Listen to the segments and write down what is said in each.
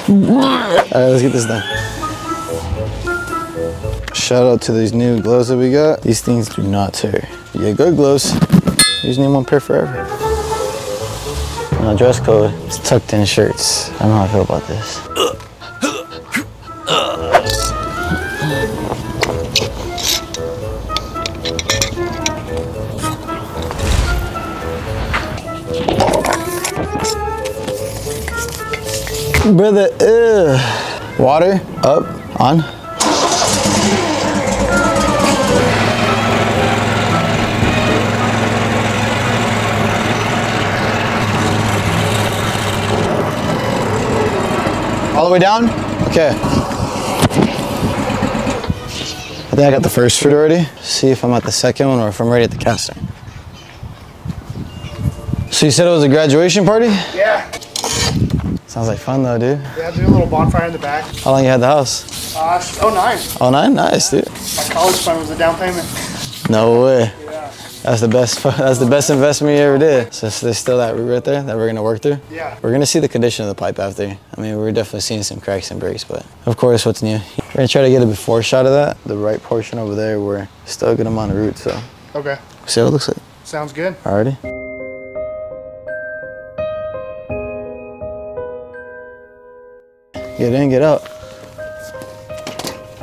Alright, let's get this done. Shout out to these new gloves that we got. These things do not tear. You get good gloves, you just need one pair forever. Now dress code, it's tucked in shirts. I don't know how I feel about this. Brother, water, up, on. All the way down? Okay. I think I got the first fruit already. See if I'm at the second one or if I'm ready at the caster. So you said it was a graduation party? Yeah. Sounds like fun though, dude. Yeah, do a little bonfire in the back. How long you had the house? 09. 09? Nice, dude. My college fund was the down payment. No way. Yeah. That's the best investment you ever did. So there's still that route right there that we're gonna work through? Yeah. We're gonna see the condition of the pipe after. I mean, we're definitely seeing some cracks and breaks, but of course, what's new? We're gonna try to get a before shot of that. The right portion over there, we're still a good amount of root, so. Okay. See what it looks like. Sounds good. Alrighty. Get in, get out.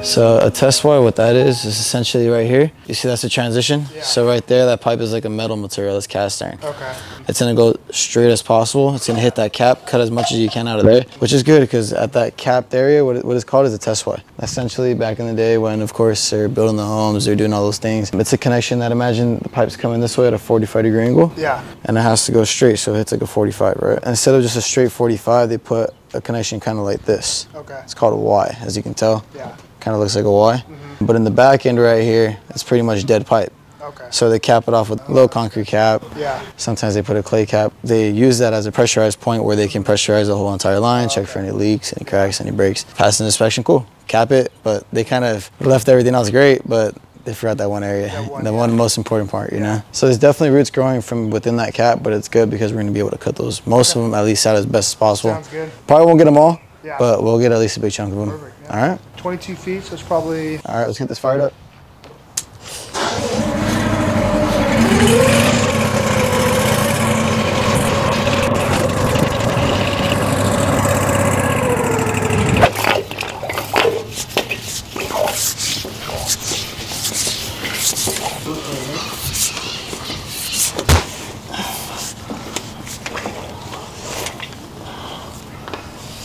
So a test wire, what that is essentially right here. You see that's the transition? Yeah. So right there, that pipe is like a metal material, it's cast iron. Okay. It's gonna go straight as possible. It's gonna hit that cap, cut as much as you can out of there, which is good because at that capped area, what it's called is a test wire. Essentially, back in the day when, of course, they're building the homes, they're doing all those things, it's a connection that, imagine the pipe's coming this way at a 45-degree angle. Yeah. And it has to go straight, so it hits like a 45, right? And instead of just a straight 45, they put a connection kind of like this. Okay. It's called a Y, as you can tell. Yeah. Kind of looks like a Y. But in the back end right here, it's pretty much dead pipe. Okay. So they cap it off with a little concrete cap. Yeah. Sometimes they put a clay cap. They use that as a pressurized point where they can pressurize the whole entire line, check for any leaks, any cracks, any breaks. Pass an inspection, cool. Cap it, but they kind of left everything else great, but they forgot that one area, the one most important part, you know? So there's definitely roots growing from within that cap, but it's good because we're gonna be able to cut those, most of them at least out as best as possible. Sounds good. Probably won't get them all, yeah, but we'll get at least a big chunk of them. Perfect, yeah. All right? 22 feet, so it's probably... All right, let's get this fired up.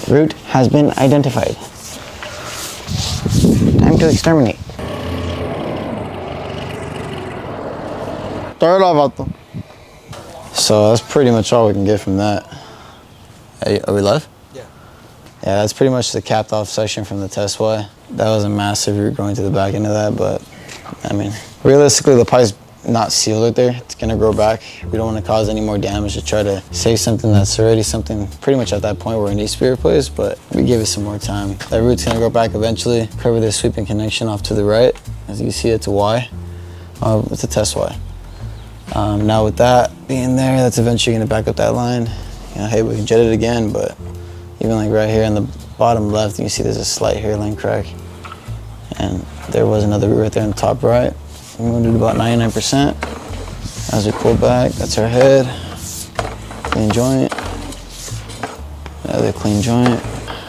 Root has been identified. Time to exterminate. Throw it off, Vato. So that's pretty much all we can get from that. Are we live? Yeah. Yeah, that's pretty much the capped off section from the test Y. That was a massive root going to the back end of that, but I mean, realistically the pipe's not sealed right there. It's gonna grow back. We don't want to cause any more damage to try to save something that's already something pretty much at that point where it needs to be replaced, but we give it some more time. That root's gonna grow back eventually, cover this sweeping connection off to the right. As you can see, it's a Y. It's a test Y. Now with that being there, that's eventually gonna back up that line. You know, hey, we can jet it again, but even like right here in the bottom left, you can see there's a slight hairline crack. And there was another root right there in the top right. We're going to do about 99%. As we pull back, that's our head. Clean joint. Another clean joint.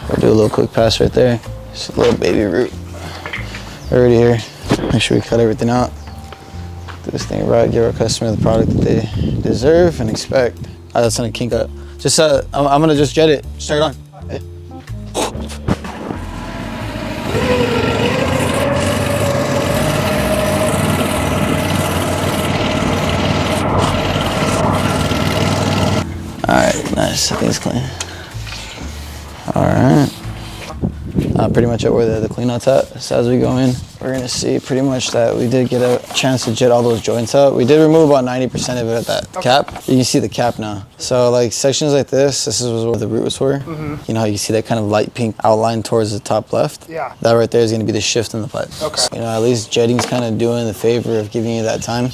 We'll do a little quick pass right there. Just a little baby root. Already here. Make sure we cut everything out. Do this thing right. Give our customer the product that they deserve and expect. That's gonna kink up. Just I'm gonna just jet it. Start it on. Hey. Alright, nice. I think it's clean. Alright. Pretty much at where the clean out's at. So as we go in, we're gonna see pretty much that we did get a chance to jet all those joints out. We did remove about 90% of it at that cap. You can see the cap now. So like sections like this is where the root was for. You know how you see that kind of light pink outline towards the top left? Yeah. That right there is gonna be the shift in the pipe. Okay. You know, at least jetting's kind of doing the favor of giving you that time.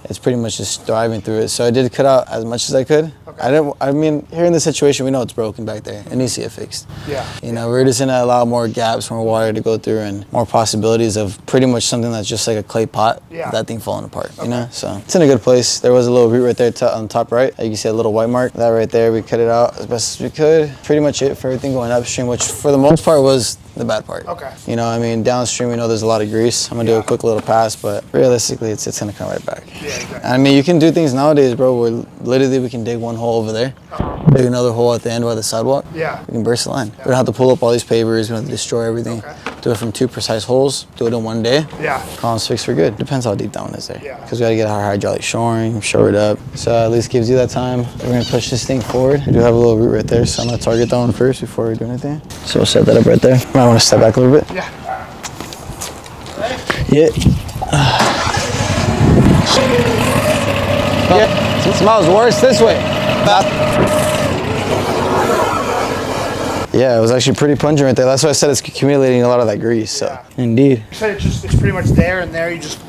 It's pretty much just driving through it. So I did cut out as much as I could. I mean, here in this situation, we know it's broken back there. It needs to get fixed. Yeah. You know, we're just gonna allow more gaps, more water to go through, and more possibilities of pretty much something that's just like a clay pot. Yeah. That thing falling apart. You know, so it's in a good place. There was a little root right there on top right. You can see a little white mark. That right there, we cut it out as best as we could. Pretty much it for everything going upstream, which for the most part was the bad part. Okay. You know, I mean, downstream we know there's a lot of grease. I'm gonna do a quick little pass, but realistically, it's gonna come right back. Yeah, exactly. I mean, you can do things nowadays, bro, where literally we can dig one hole over there, dig another hole at the end by the sidewalk. Yeah. We can burst the line. We don't have to pull up all these pavers. We don't have to destroy everything. Do it from 2 precise holes. Do it in one day. Yeah. Columns fixed for good. Depends how deep down is there. Yeah. Because we gotta get our hydraulic shoring, shore it up. So at least gives you that time. We're gonna push this thing forward. I do have a little root right there, so I'm gonna target that one first before we do anything. So we'll set that up right there. Might wanna step back a little bit. Yeah. Yeah. Yeah. It smells worse this way. Yeah, it was actually pretty pungent right there. That's why I said it's accumulating a lot of that grease. So, indeed. You said it's pretty much there and there. You just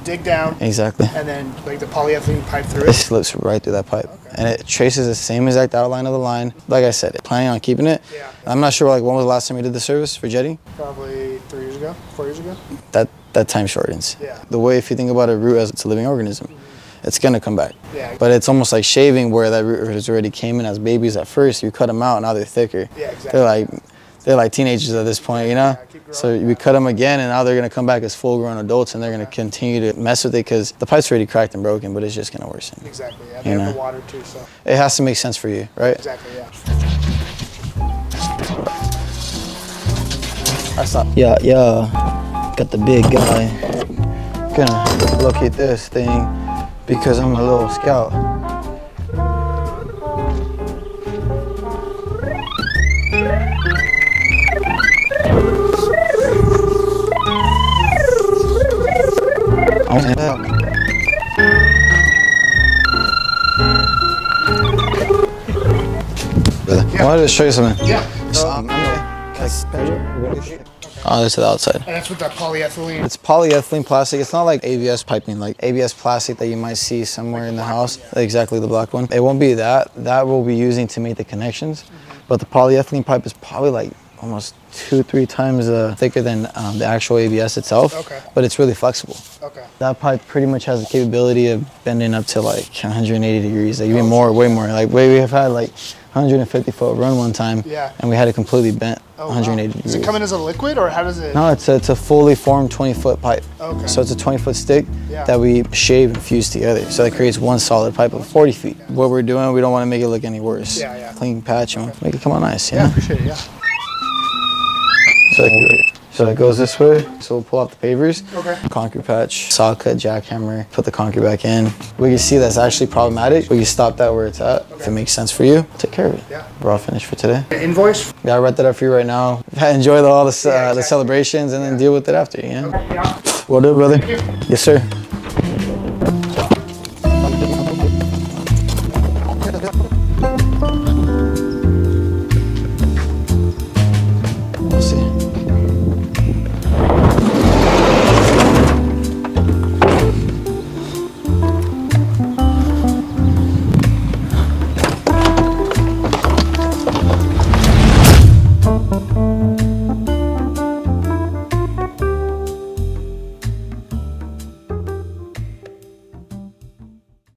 dig down. Exactly. And then like the polyethylene pipe through It it. slips right through that pipe. And it traces the same exact outline of the line. Like I said, planning on keeping it. Yeah. I'm not sure like when was the last time you did the service for jetting? Probably 3 years ago, 4 years ago. That time shortens. Yeah. The way if you think about a root as it's a living organism, it's gonna come back. Yeah. But it's almost like shaving where that root has already came in as babies at first. You cut them out, now they're thicker. Yeah, exactly. They're like teenagers at this point, you know? So we cut them again, and now they're gonna come back as full-grown adults, and they're gonna continue to mess with it because the pipe's already cracked and broken, but it's just gonna worsen. Exactly. Yeah. They have the water too, so. It has to make sense for you, right? Exactly. Yeah. That's not. Yeah. Got the big guy. Gonna locate this thing because I'm a little scout. I wanted to show you something. Yeah. Oh, this is the outside. And that's with that polyethylene. It's polyethylene plastic. It's not like ABS piping, like ABS plastic that you might see somewhere in the house. Exactly, the black one. It won't be that. That we'll be using to make the connections. But the polyethylene pipe is probably like almost 2-3 times thicker than the actual ABS itself. Okay. But it's really flexible. Okay. That pipe pretty much has the capability of bending up to like 180 degrees, like even more, way more. Like we have had like 150-foot run one time, and we had it completely bent 180 degrees. Does it come in as a liquid, or how does it? No, it's a fully formed 20-foot pipe. Okay. So it's a 20-foot stick that we shave and fuse together. So that creates one solid pipe of 40 feet. What we're doing, we don't want to make it look any worse. Yeah. Clean patch and make it come out nice. Yeah, appreciate it. Yeah. So it goes this way. So we'll pull out the pavers. Okay. Concrete patch, saw cut, jackhammer, put the concrete back in. We can see that's actually problematic. We can stop that where it's at. If it makes sense for you, take care of it. Yeah. We're all finished for today. Invoice? Yeah, I write that up for you right now. Enjoy all the celebrations and then deal with it after, you know? Okay, yeah. Will do, brother. Yes, sir.